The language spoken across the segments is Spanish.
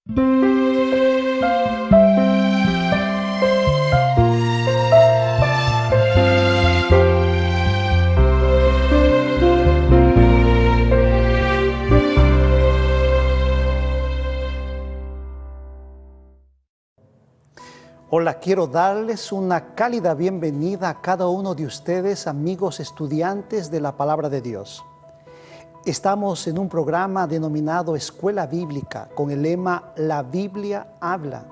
Hola, quiero darles una cálida bienvenida a cada uno de ustedes, amigos estudiantes de la Palabra de Dios. Estamos en un programa denominado Escuela Bíblica con el lema La Biblia habla.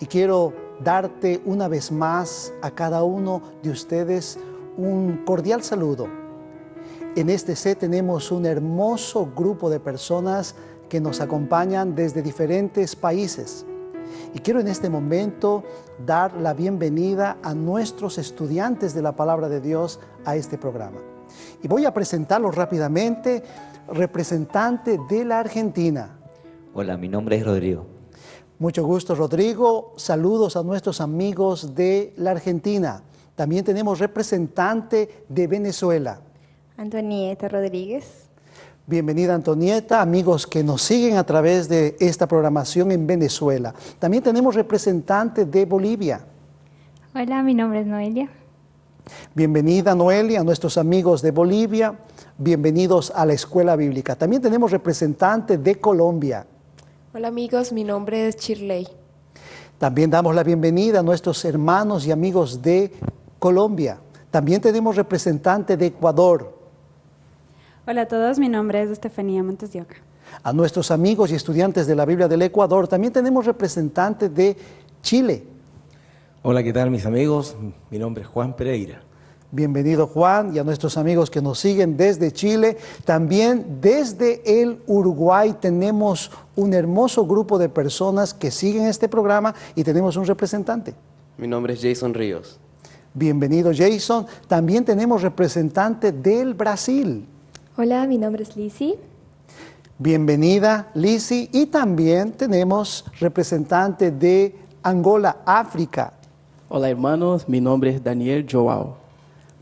Y quiero darte una vez más a cada uno de ustedes un cordial saludo. En este set tenemos un hermoso grupo de personas que nos acompañan desde diferentes países. Y quiero en este momento dar la bienvenida a nuestros estudiantes de la Palabra de Dios a este programa. Y voy a presentarlos rápidamente. Representante de la Argentina. Hola, mi nombre es Rodrigo. Mucho gusto, Rodrigo. Saludos a nuestros amigos de la Argentina. También tenemos representante de Venezuela. Antonieta Rodríguez. Bienvenida, Antonieta, amigos que nos siguen a través de esta programación en Venezuela. También tenemos representante de Bolivia. Hola, mi nombre es Noelia. Bienvenida, Noelia, a nuestros amigos de Bolivia. Bienvenidos a la Escuela Bíblica. También tenemos representante de Colombia. Hola amigos, mi nombre es Shirley. También damos la bienvenida a nuestros hermanos y amigos de Colombia. También tenemos representante de Ecuador. Hola a todos, mi nombre es Estefanía Montes de Oca. A nuestros amigos y estudiantes de la Biblia del Ecuador, también tenemos representantes de Chile. Hola, ¿qué tal mis amigos? Mi nombre es Juan Pereira. Bienvenido, Juan, y a nuestros amigos que nos siguen desde Chile. También desde el Uruguay tenemos un hermoso grupo de personas que siguen este programa y tenemos un representante. Mi nombre es Jason Ríos. Bienvenido, Jason. También tenemos representante del Brasil. Hola, mi nombre es Lizzy. Bienvenida, Lizzy. Y también tenemos representante de Angola, África. Hola hermanos, mi nombre es Daniel Joao.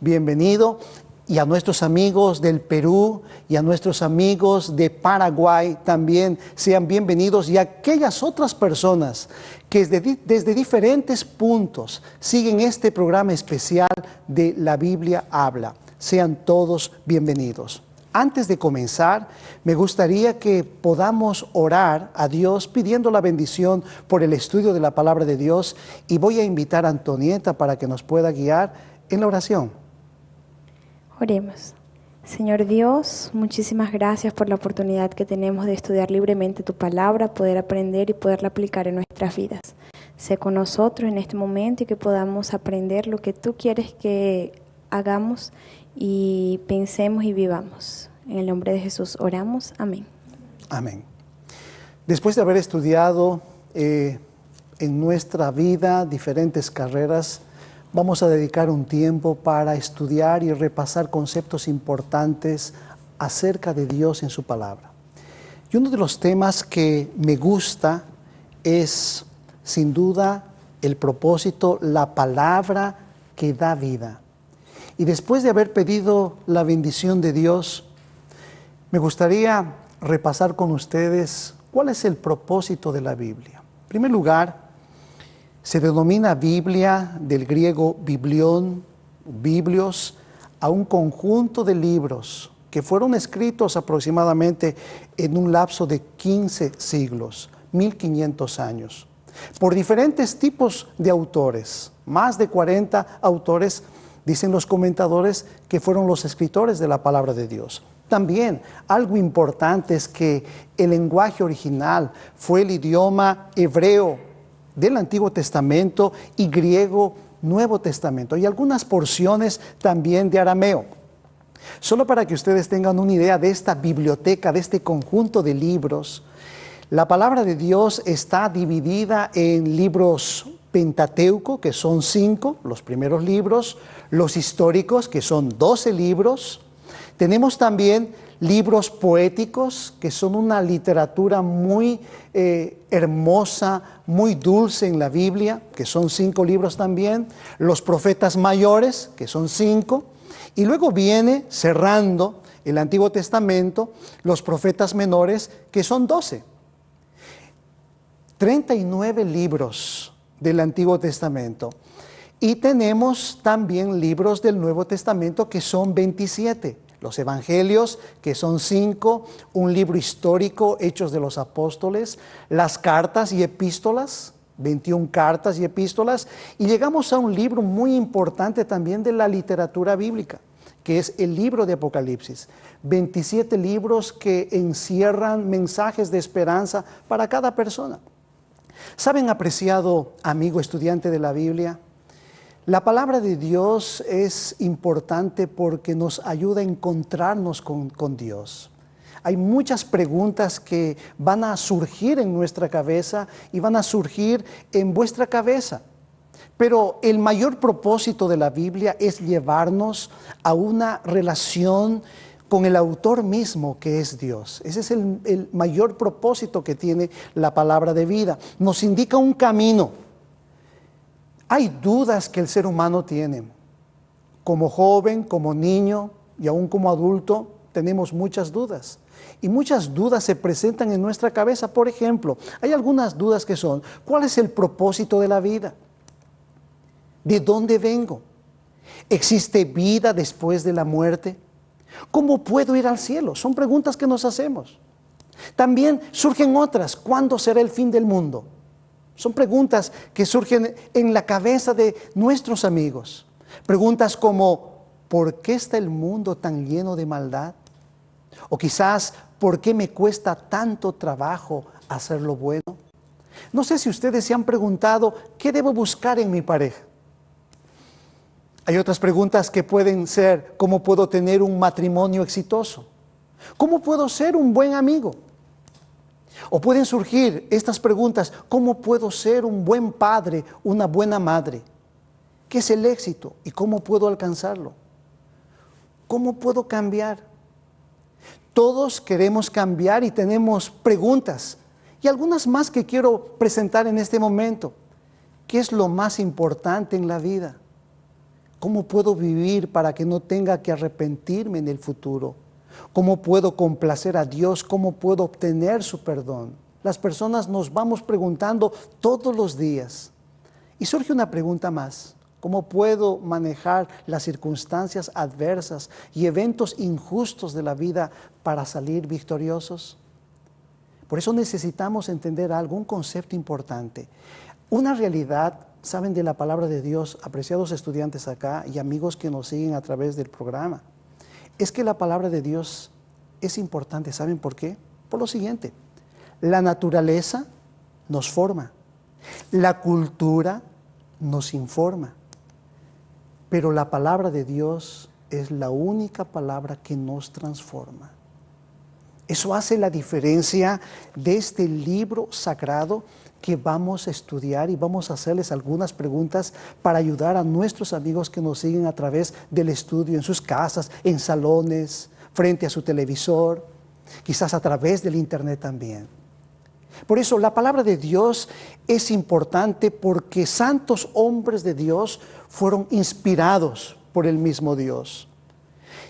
Bienvenido. Y a nuestros amigos del Perú y a nuestros amigos de Paraguay también sean bienvenidos. Y a aquellas otras personas que desde diferentes puntos siguen este programa especial de La Biblia Habla. Sean todos bienvenidos. Antes de comenzar, me gustaría que podamos orar a Dios pidiendo la bendición por el estudio de la Palabra de Dios, y voy a invitar a Antonieta para que nos pueda guiar en la oración. Oremos. Señor Dios, muchísimas gracias por la oportunidad que tenemos de estudiar libremente tu palabra, poder aprender y poderla aplicar en nuestras vidas. Sé con nosotros en este momento y que podamos aprender lo que tú quieres que hagamos y pensemos y vivamos. En el nombre de Jesús oramos. Amén. Amén. Después de haber estudiado en nuestra vida diferentes carreras, vamos a dedicar un tiempo para estudiar y repasar conceptos importantes acerca de Dios en su palabra. Y uno de los temas que me gusta es, sin duda, el propósito, la palabra que da vida. Y después de haber pedido la bendición de Dios, me gustaría repasar con ustedes cuál es el propósito de la Biblia. En primer lugar, se denomina Biblia del griego biblión, biblios, a un conjunto de libros que fueron escritos aproximadamente en un lapso de 15 siglos, 1500 años, por diferentes tipos de autores, más de 40 autores. Dicen los comentadores que fueron los escritores de la palabra de Dios. También algo importante es que el lenguaje original fue el idioma hebreo del Antiguo Testamento y griego Nuevo Testamento, y algunas porciones también de arameo. Solo para que ustedes tengan una idea de esta biblioteca, de este conjunto de libros, la palabra de Dios está dividida en libros Pentateuco, que son 5, los primeros libros, los históricos, que son 12 libros. Tenemos también libros poéticos, que son una literatura muy hermosa, muy dulce en la Biblia, que son 5 libros también. Los profetas mayores, que son 5. Y luego viene, cerrando el Antiguo Testamento, los profetas menores, que son 12. 39 libros del Antiguo Testamento. Y tenemos también libros del Nuevo Testamento que son 27. Los Evangelios, que son 5, un libro histórico, Hechos de los Apóstoles, las cartas y epístolas, 21 cartas y epístolas, y llegamos a un libro muy importante también de la literatura bíblica, que es el libro de Apocalipsis. 27 libros que encierran mensajes de esperanza para cada persona. ¿Saben, apreciado amigo estudiante de la Biblia? La palabra de Dios es importante porque nos ayuda a encontrarnos con Dios. Hay muchas preguntas que van a surgir en nuestra cabeza y van a surgir en vuestra cabeza. Pero el mayor propósito de la Biblia es llevarnos a una relación con el autor mismo, que es Dios. Ese es el mayor propósito que tiene la palabra de vida. Nos indica un camino. Hay dudas que el ser humano tiene. Como joven, como niño y aún como adulto, tenemos muchas dudas. Y muchas dudas se presentan en nuestra cabeza. Por ejemplo, hay algunas dudas que son: ¿cuál es el propósito de la vida? ¿De dónde vengo? ¿Existe vida después de la muerte? ¿Cómo puedo ir al cielo? Son preguntas que nos hacemos. También surgen otras: ¿cuándo será el fin del mundo? Son preguntas que surgen en la cabeza de nuestros amigos. Preguntas como: ¿por qué está el mundo tan lleno de maldad? O quizás: ¿por qué me cuesta tanto trabajo hacer lo bueno? No sé si ustedes se han preguntado: ¿qué debo buscar en mi pareja? Hay otras preguntas que pueden ser: ¿cómo puedo tener un matrimonio exitoso? ¿Cómo puedo ser un buen amigo? O pueden surgir estas preguntas: ¿cómo puedo ser un buen padre, una buena madre? ¿Qué es el éxito y cómo puedo alcanzarlo? ¿Cómo puedo cambiar? Todos queremos cambiar y tenemos preguntas, y algunas más que quiero presentar en este momento. ¿Qué es lo más importante en la vida? ¿Cómo puedo vivir para que no tenga que arrepentirme en el futuro? ¿Cómo puedo complacer a Dios? ¿Cómo puedo obtener su perdón? Las personas nos vamos preguntando todos los días. Y surge una pregunta más: ¿cómo puedo manejar las circunstancias adversas y eventos injustos de la vida para salir victoriosos? Por eso necesitamos entender algo, un concepto importante. Una realidad, saben, de la palabra de Dios, apreciados estudiantes acá y amigos que nos siguen a través del programa, es que la palabra de Dios es importante. ¿Saben por qué? Por lo siguiente: la naturaleza nos forma, la cultura nos informa, pero la palabra de Dios es la única palabra que nos transforma. Eso hace la diferencia de este libro sagrado que vamos a estudiar, y vamos a hacerles algunas preguntas para ayudar a nuestros amigos que nos siguen a través del estudio, en sus casas, en salones, frente a su televisor, quizás a través del internet también. Por eso la palabra de Dios es importante, porque santos hombres de Dios fueron inspirados por el mismo Dios.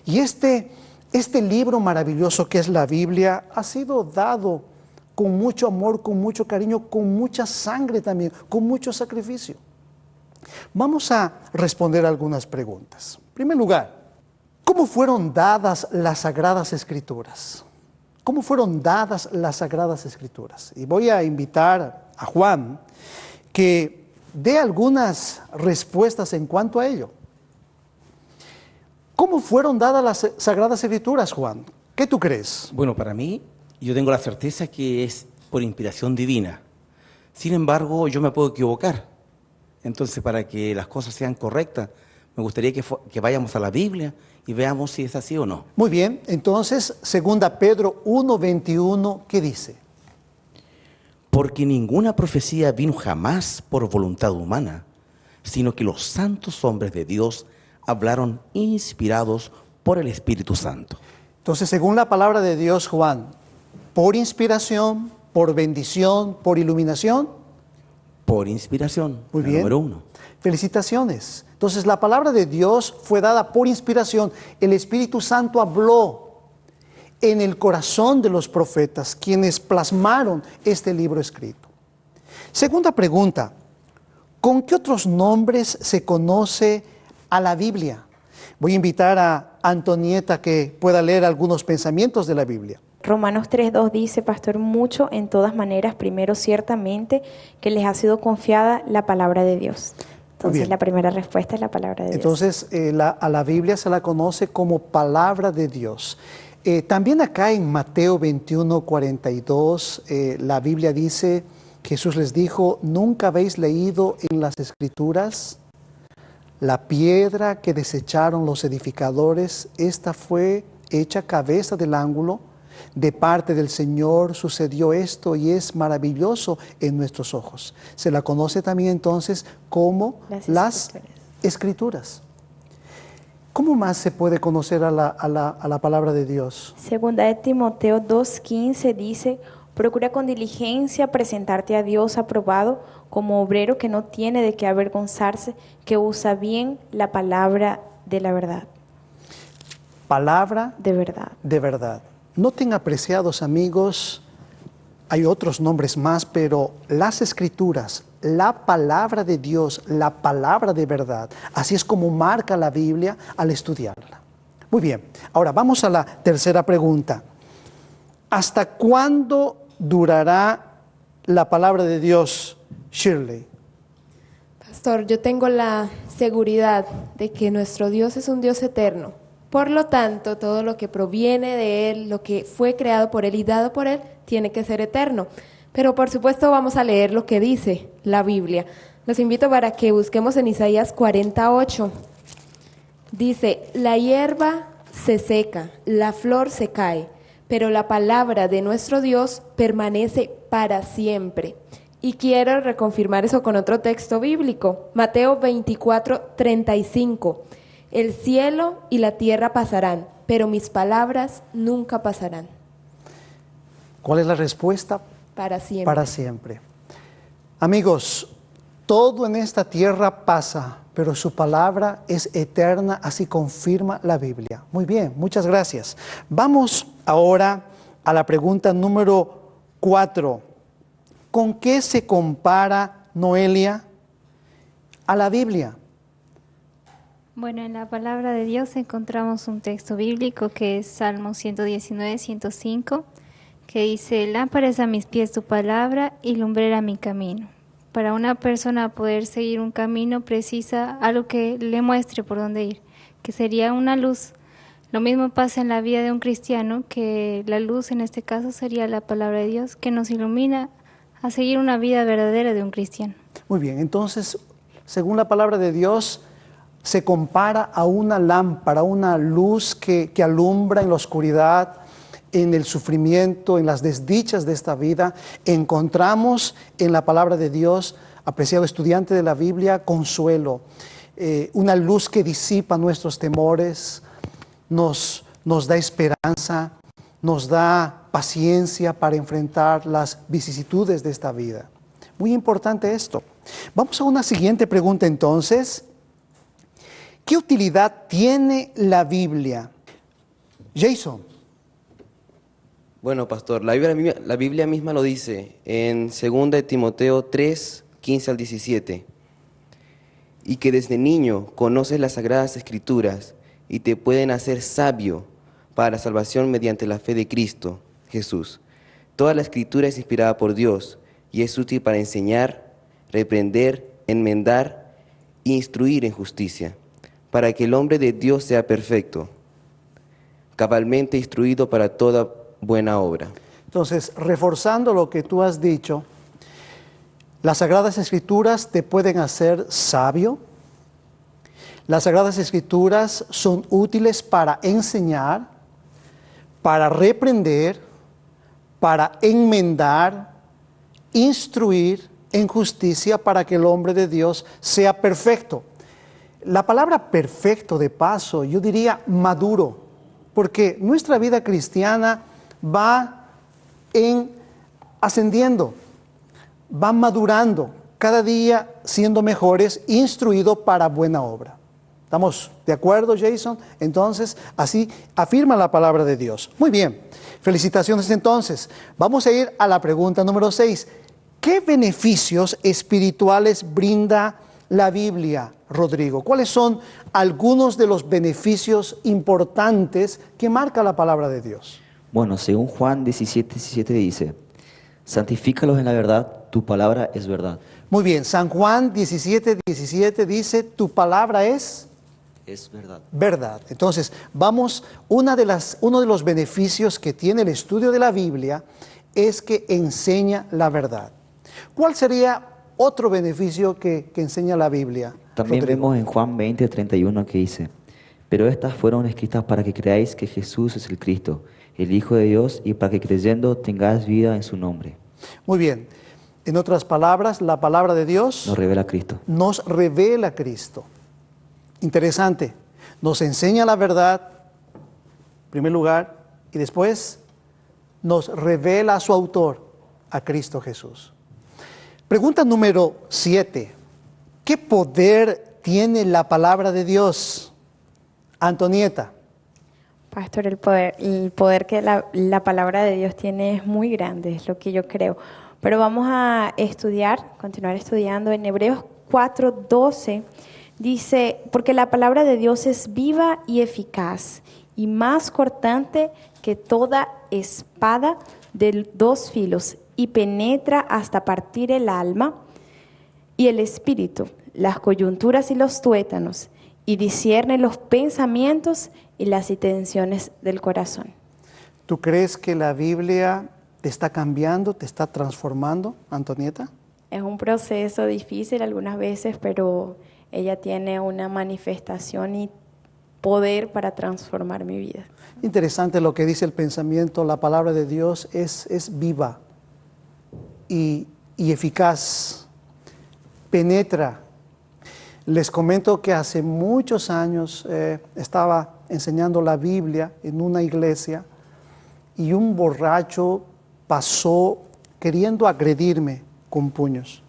Y este libro maravilloso que es la Biblia ha sido dado con mucho amor, con mucho cariño, con mucha sangre también, con mucho sacrificio. Vamos a responder algunas preguntas. En primer lugar, ¿cómo fueron dadas las Sagradas Escrituras? ¿Cómo fueron dadas las Sagradas Escrituras? Y voy a invitar a Juan que dé algunas respuestas en cuanto a ello. ¿Cómo fueron dadas las Sagradas Escrituras, Juan? ¿Qué tú crees? Bueno, para mí, yo tengo la certeza que es por inspiración divina. Sin embargo, yo me puedo equivocar. Entonces, para que las cosas sean correctas, me gustaría que vayamos a la Biblia y veamos si es así o no. Muy bien, entonces, 2 Pedro 1:21, ¿qué dice? Porque ninguna profecía vino jamás por voluntad humana, sino que los santos hombres de Dios hablaron inspirados por el Espíritu Santo. Entonces, según la palabra de Dios, Juan, ¿por inspiración, por bendición, por iluminación? Por inspiración. Muy bien. Número 1. Felicitaciones. Entonces, la palabra de Dios fue dada por inspiración. El Espíritu Santo habló en el corazón de los profetas, quienes plasmaron este libro escrito. Segunda pregunta, ¿con qué otros nombres se conoce a la Biblia? Voy a invitar a Antonieta que pueda leer algunos pensamientos de la Biblia. Romanos 3:2 dice, Pastor, mucho en todas maneras, primero ciertamente que les ha sido confiada la palabra de Dios. Entonces la primera respuesta es la palabra de Dios. Entonces a la Biblia se la conoce como palabra de Dios. También acá en Mateo 21:42 la Biblia dice, Jesús les dijo, ¿nunca habéis leído en las Escrituras? La piedra que desecharon los edificadores, esta fue hecha cabeza del ángulo. De parte del Señor sucedió esto y es maravilloso en nuestros ojos. Se la conoce también entonces como las Escrituras. ¿Cómo más se puede conocer a la palabra de Dios? Segunda de Timoteo 2:15 dice, procura con diligencia presentarte a Dios aprobado como obrero que no tiene de qué avergonzarse, que usa bien la palabra de la verdad. Palabra de verdad. De verdad. Noten, apreciados amigos, hay otros nombres más, pero las Escrituras, la palabra de Dios, la palabra de verdad, así es como marca la Biblia al estudiarla. Muy bien, ahora vamos a la tercera pregunta. ¿Hasta cuándo durará la palabra de Dios, Shirley? Pastor, yo tengo la seguridad de que nuestro Dios es un Dios eterno. Por lo tanto, todo lo que proviene de Él, lo que fue creado por Él y dado por Él, tiene que ser eterno. Pero por supuesto vamos a leer lo que dice la Biblia. Los invito para que busquemos en Isaías 48. Dice, la hierba se seca, la flor se cae, pero la palabra de nuestro Dios permanece para siempre. Y quiero reconfirmar eso con otro texto bíblico, Mateo 24:35. El cielo y la tierra pasarán, pero mis palabras nunca pasarán. ¿Cuál es la respuesta? Para siempre. Para siempre. Amigos, todo en esta tierra pasa, pero su palabra es eterna, así confirma la Biblia. Muy bien, muchas gracias. Vamos ahora a la pregunta número 4. ¿Con qué se compara, Noelia, a la Biblia? Bueno, en la palabra de Dios encontramos un texto bíblico que es Salmo 119, 105, que dice, lámpara es a mis pies tu palabra y lumbrera mi camino. Para una persona poder seguir un camino precisa algo que le muestre por dónde ir, que sería una luz. Lo mismo pasa en la vida de un cristiano, que la luz en este caso sería la palabra de Dios, que nos ilumina a seguir una vida verdadera de un cristiano. Muy bien, entonces, según la palabra de Dios, se compara a una lámpara, una luz que alumbra en la oscuridad, en el sufrimiento, en las desdichas de esta vida. Encontramos en la palabra de Dios, apreciado estudiante de la Biblia, consuelo, una luz que disipa nuestros temores, nos da esperanza, nos da paciencia para enfrentar las vicisitudes de esta vida. Muy importante esto. Vamos a una siguiente pregunta entonces. ¿Qué utilidad tiene la Biblia? Jason. Bueno, pastor, la Biblia misma lo dice en 2 de Timoteo 3, 15 al 17. Y que desde niño conoces las Sagradas Escrituras y te pueden hacer sabio para la salvación mediante la fe de Cristo Jesús. Toda la Escritura es inspirada por Dios y es útil para enseñar, reprender, enmendar e instruir en justicia, para que el hombre de Dios sea perfecto, cabalmente instruido para toda buena obra. Entonces, reforzando lo que tú has dicho, las Sagradas Escrituras te pueden hacer sabio. Las Sagradas Escrituras son útiles para enseñar, para reprender, para enmendar, instruir en justicia, para que el hombre de Dios sea perfecto. La palabra perfecto, de paso, yo diría maduro, porque nuestra vida cristiana va ascendiendo, va madurando, cada día siendo mejores, instruido para buena obra. ¿Estamos de acuerdo, Jason? Entonces, así afirma la palabra de Dios. Muy bien, felicitaciones entonces. Vamos a ir a la pregunta número 6. ¿Qué beneficios espirituales brinda la Biblia, Rodrigo? ¿Cuáles son algunos de los beneficios importantes que marca la palabra de Dios? Bueno, según Juan 17:17 dice, santifícalos en la verdad, tu palabra es verdad. Muy bien, San Juan 17:17 dice, tu palabra es verdad. verdad. Entonces, uno de los beneficios que tiene el estudio de la Biblia es que enseña la verdad. ¿Cuál sería otro beneficio que enseña la Biblia, También Rodrigo? vemos en Juan 20:31 que dice, pero estas fueron escritas para que creáis que Jesús es el Cristo, el Hijo de Dios, y para que creyendo tengáis vida en su nombre. Muy bien. En otras palabras, la palabra de Dios Nos revela a Cristo. nos revela a Cristo. Interesante. Nos enseña la verdad, en primer lugar, y después nos revela a su autor, a Cristo Jesús. Pregunta número 7. ¿Qué poder tiene la palabra de Dios? Antonieta. Pastor, el poder que la palabra de Dios tiene es muy grande, es lo que yo creo. Pero vamos a continuar estudiando en Hebreos 4:12. Dice, porque la palabra de Dios es viva y eficaz y más cortante que toda espada de dos filos y penetra hasta partir el alma y el espíritu, las coyunturas y los tuétanos, y discierne los pensamientos y las intenciones del corazón. ¿Tú crees que la Biblia te está cambiando, te está transformando, Antonieta? Es un proceso difícil algunas veces, pero ella tiene una manifestación y poder para transformar mi vida. Interesante lo que dice el pensamiento. La palabra de Dios es viva y eficaz, penetra. Les comento que hace muchos años estaba enseñando la Biblia en una iglesia y un borracho pasó queriendo agredirme con puños.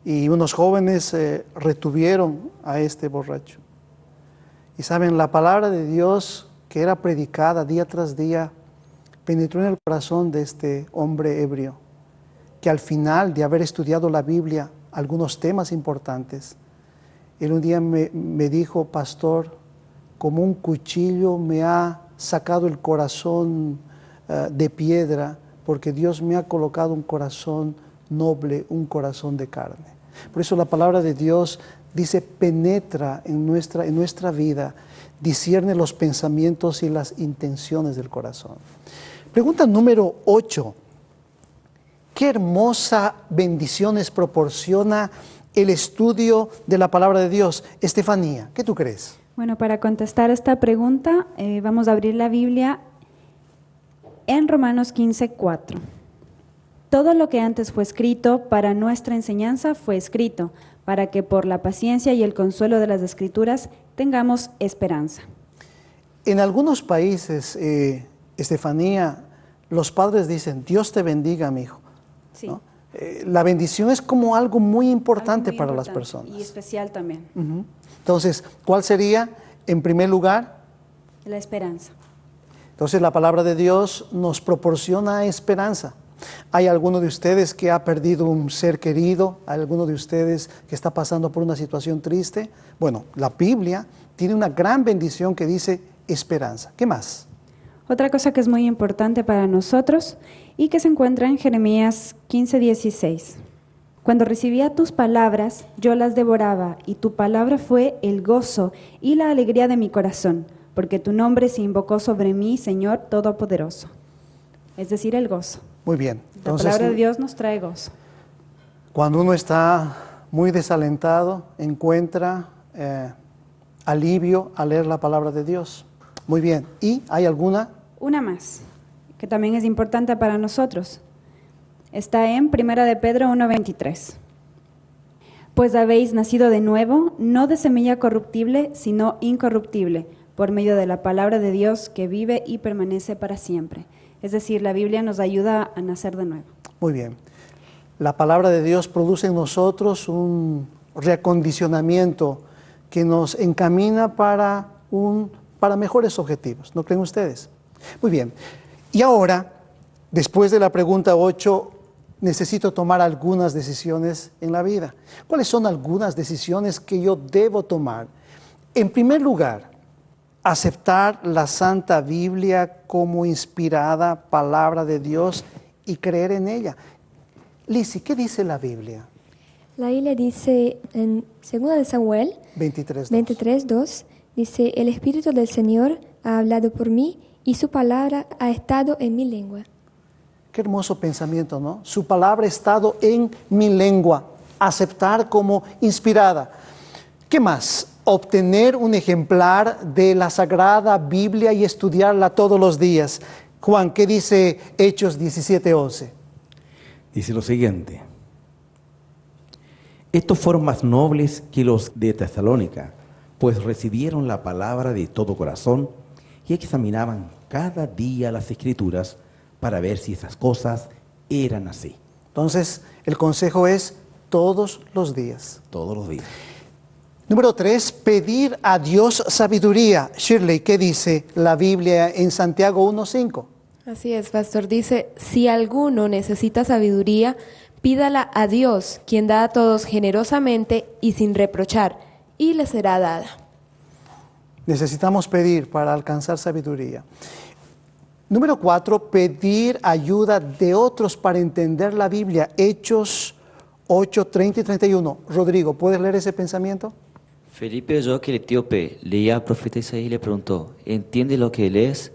Y unos jóvenes retuvieron a este borracho. Y saben, la palabra de Dios que era predicada día tras día penetró en el corazón de este hombre ebrio, que al final de haber estudiado la Biblia, algunos temas importantes, él un día me dijo, pastor, como un cuchillo me ha sacado el corazón de piedra, porque Dios me ha colocado un corazón noble, un corazón de carne. Por eso la palabra de Dios dice, penetra en nuestra vida, discierne los pensamientos y las intenciones del corazón. Pregunta número 8. ¿Qué hermosa bendiciones proporciona el estudio de la palabra de Dios? Estefanía, ¿qué tú crees? Bueno, para contestar esta pregunta, vamos a abrir la Biblia en Romanos 15:4. Todo lo que antes fue escrito para nuestra enseñanza fue escrito, para que por la paciencia y el consuelo de las Escrituras tengamos esperanza. En algunos países, Estefanía, los padres dicen, Dios te bendiga, mi hijo. Sí. ¿No? La bendición es como algo muy importante Algo muy para importante las personas. y especial también. Uh-huh. Entonces, ¿cuál sería, en primer lugar? La esperanza. Entonces, la palabra de Dios nos proporciona esperanza. ¿Hay alguno de ustedes que ha perdido un ser querido? ¿Hay alguno de ustedes que está pasando por una situación triste? Bueno, la Biblia tiene una gran bendición que dice esperanza. ¿Qué más? Otra cosa que es muy importante para nosotros y que se encuentra en Jeremías 15:16. Cuando recibía tus palabras, yo las devoraba, y tu palabra fue el gozo y la alegría de mi corazón, porque tu nombre se invocó sobre mí, Señor Todopoderoso. Es decir, el gozo. Muy bien. Entonces, la palabra de Dios nos trae gozo. Cuando uno está muy desalentado, encuentra alivio al leer la palabra de Dios. Muy bien. ¿Y hay alguna? Una más, que también es importante para nosotros. Está en 1 de Pedro 1:23. Pues habéis nacido de nuevo, no de semilla corruptible, sino incorruptible, por medio de la palabra de Dios que vive y permanece para siempre. Es decir, la Biblia nos ayuda a nacer de nuevo. Muy bien. La palabra de Dios produce en nosotros un reacondicionamiento que nos encamina para mejores objetivos. ¿No creen ustedes? Muy bien. Y ahora, después de la pregunta 8, necesito tomar algunas decisiones en la vida. ¿Cuáles son algunas decisiones que yo debo tomar? En primer lugar, aceptar la Santa Biblia como inspirada palabra de Dios y creer en ella. Lizzy, ¿qué dice la Biblia? La Biblia dice en 2 de Samuel 23:2, dice, el Espíritu del Señor ha hablado por mí y su palabra ha estado en mi lengua. Qué hermoso pensamiento, ¿no? Su palabra ha estado en mi lengua. Aceptar como inspirada. ¿Qué más? Obtener un ejemplar de la Sagrada Biblia y estudiarla todos los días. Juan, ¿qué dice Hechos 17:11? Dice lo siguiente: estos fueron más nobles que los de Tesalónica, pues recibieron la palabra de todo corazón y examinaban cada día las Escrituras para ver si esas cosas eran así. Entonces, el consejo es todos los días. Todos los días. Número 3, pedir a Dios sabiduría. Shirley, ¿qué dice la Biblia en Santiago 1:5? Así es, pastor. Dice, si alguno necesita sabiduría, pídala a Dios, quien da a todos generosamente y sin reprochar, y le será dada. Necesitamos pedir para alcanzar sabiduría. Número 4, pedir ayuda de otros para entender la Biblia. Hechos 8:30 y 31. Rodrigo, ¿puedes leer ese pensamiento? Felipe oyó que el etíope leía al profeta Isaías y le preguntó, ¿entiende lo que lees?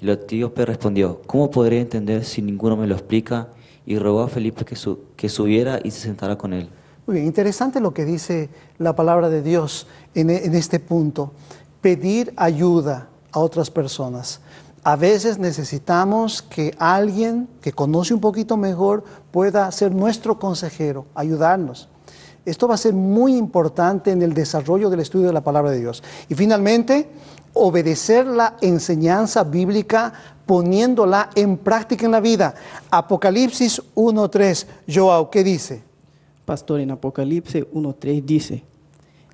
El etíope respondió, ¿cómo podré entender si ninguno me lo explica? Y rogó a Felipe que subiera y se sentara con él. Muy bien, interesante lo que dice la palabra de Dios en este punto. Pedir ayuda a otras personas. A veces necesitamos que alguien que conoce un poquito mejor pueda ser nuestro consejero, ayudarnos. Esto va a ser muy importante en el desarrollo del estudio de la palabra de Dios. Y finalmente, obedecer la enseñanza bíblica poniéndola en práctica en la vida. Apocalipsis 1:3. Joao, ¿qué dice? Pastor, en Apocalipsis 1:3 dice,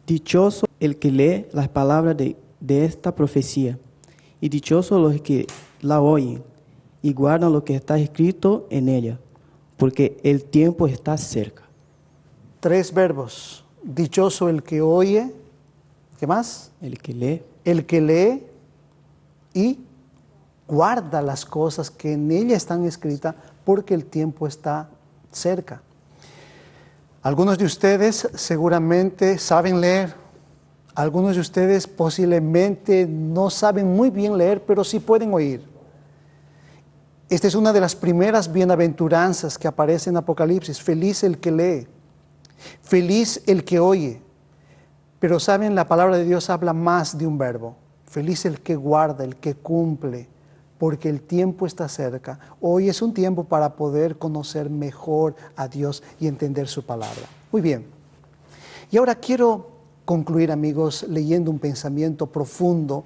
dichoso el que lee las palabras de esta profecía, y dichosos los que la oyen y guardan lo que está escrito en ella, porque el tiempo está cerca. 3 verbos. Dichoso el que oye. ¿Qué más? El que lee. El que lee y guarda las cosas que en ella están escritas, porque el tiempo está cerca. Algunos de ustedes seguramente saben leer. Algunos de ustedes posiblemente no saben muy bien leer, pero sí pueden oír. Esta es una de las primeras bienaventuranzas que aparece en Apocalipsis. Feliz el que lee, feliz el que oye. Pero saben, la palabra de Dios habla más de un verbo. Feliz el que guarda, el que cumple, porque el tiempo está cerca. Hoy es un tiempo para poder conocer mejor a Dios y entender su palabra. Muy bien. Y ahora quiero concluir, amigos, leyendo un pensamiento profundo,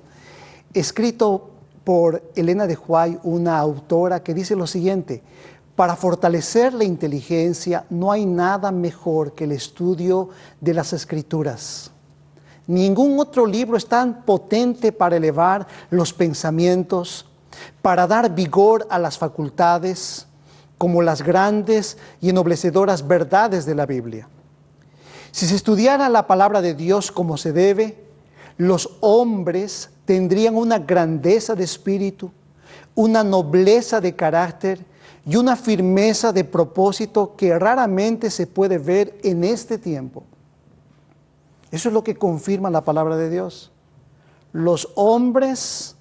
escrito por Elena de White, una autora que dice lo siguiente: para fortalecer la inteligencia no hay nada mejor que el estudio de las Escrituras. Ningún otro libro es tan potente para elevar los pensamientos, para dar vigor a las facultades, como las grandes y ennoblecedoras verdades de la Biblia. Si se estudiara la palabra de Dios como se debe, los hombres tendrían una grandeza de espíritu, una nobleza de carácter y una firmeza de propósito que raramente se puede ver en este tiempo. Eso es lo que confirma la palabra de Dios. Los hombres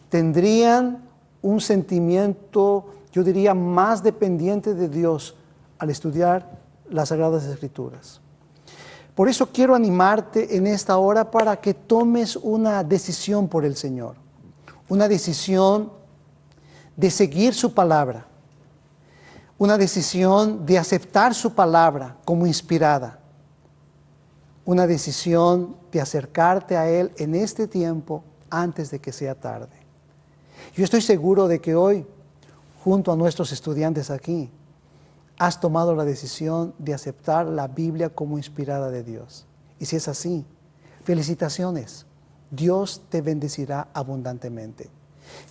tendrían un sentimiento, yo diría, más dependiente de Dios al estudiar las Sagradas Escrituras. Por eso quiero animarte en esta hora para que tomes una decisión por el Señor, una decisión de seguir su palabra, una decisión de aceptar su palabra como inspirada, una decisión de acercarte a Él en este tiempo antes de que sea tarde. Yo estoy seguro de que hoy, junto a nuestros estudiantes aquí, has tomado la decisión de aceptar la Biblia como inspirada de Dios. Y si es así, felicitaciones. Dios te bendecirá abundantemente.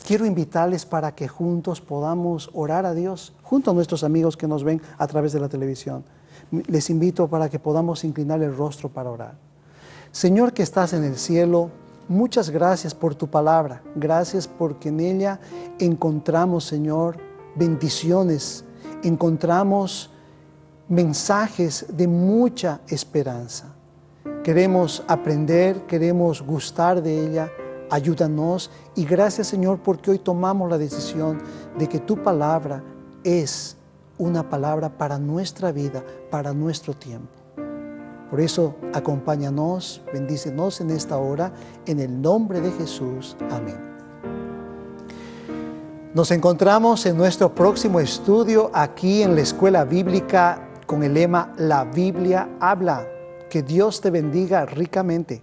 Quiero invitarles para que juntos podamos orar a Dios, junto a nuestros amigos que nos ven a través de la televisión. Les invito para que podamos inclinar el rostro para orar. Señor que estás en el cielo, muchas gracias por tu palabra. Gracias porque en ella encontramos, Señor, bendiciones, encontramos mensajes de mucha esperanza. Queremos aprender, queremos gustar de ella. Ayúdanos y gracias, Señor, porque hoy tomamos la decisión de que tu palabra es una palabra para nuestra vida, para nuestro tiempo. Por eso, acompáñanos, bendícenos en esta hora, en el nombre de Jesús. Amén. Nos encontramos en nuestro próximo estudio aquí en la Escuela Bíblica con el lema La Biblia habla. Que Dios te bendiga ricamente.